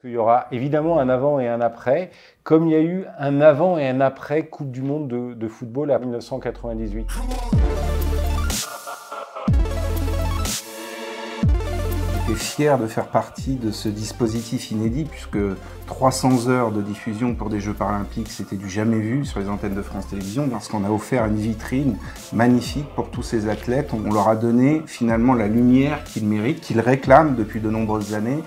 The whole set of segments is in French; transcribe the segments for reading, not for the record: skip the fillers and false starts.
Il y aura évidemment un avant et un après, comme il y a eu un avant et un après Coupe du Monde de football à 1998. J'étais fier de faire partie de ce dispositif inédit puisque 300 heures de diffusion pour des Jeux paralympiques, c'était du jamais vu sur les antennes de France Télévisions parce qu'on a offert une vitrine magnifique pour tous ces athlètes. On leur a donné finalement la lumière qu'ils méritent, qu'ils réclament depuis de nombreuses années.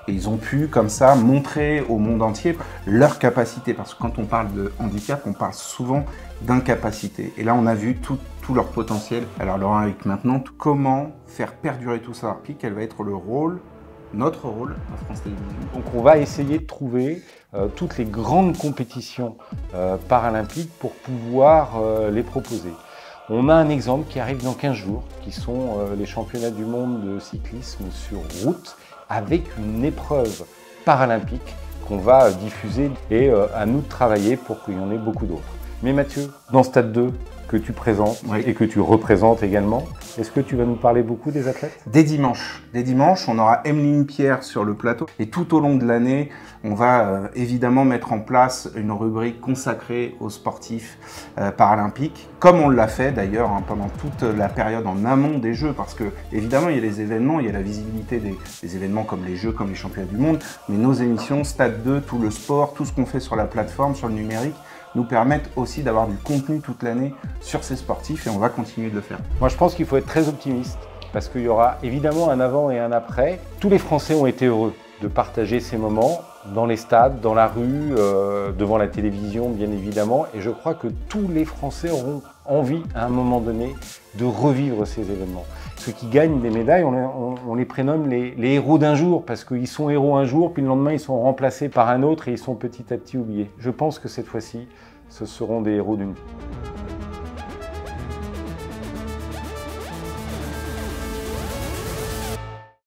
Et ils ont pu, comme ça, montrer au monde entier leur capacité. Parce que quand on parle de handicap, on parle souvent d'incapacité. Et là, on a vu tout leur potentiel. Alors, Laurent, maintenant, comment faire perdurer tout ça? Quel va être le rôle, notre rôle à France Télévisions? Donc, on va essayer de trouver toutes les grandes compétitions paralympiques pour pouvoir les proposer. On a un exemple qui arrive dans 15 jours, qui sont les championnats du monde de cyclisme sur route, avec une épreuve paralympique qu'on va diffuser et à nous de travailler pour qu'il y en ait beaucoup d'autres. Mais Mathieu, dans Stade 2, que tu présentes et que tu représentes également, est-ce que tu vas nous parler beaucoup des athlètes? Dès dimanche, on aura Emeline Pierre sur le plateau et tout au long de l'année, on va évidemment mettre en place une rubrique consacrée aux sportifs paralympiques, comme on l'a fait d'ailleurs pendant toute la période en amont des Jeux, parce que évidemment il y a les événements, il y a la visibilité des événements comme les Jeux, comme les championnats du monde, mais nos émissions, Stade 2, tout le sport, tout ce qu'on fait sur la plateforme, sur le numérique, nous permettent aussi d'avoir du contenu toute l'année sur ces sportifs et on va continuer de le faire. Moi je pense qu'il faut être très optimiste parce qu'il y aura évidemment un avant et un après. Tous les Français ont été heureux de partager ces moments dans les stades, dans la rue, devant la télévision bien évidemment, et je crois que tous les Français auront envie à un moment donné de revivre ces événements. Ceux qui gagnent des médailles, on les prénomme les héros d'un jour, parce qu'ils sont héros un jour, puis le lendemain ils sont remplacés par un autre et ils sont petit à petit oubliés. Je pense que cette fois-ci, ce seront des héros d'une vie.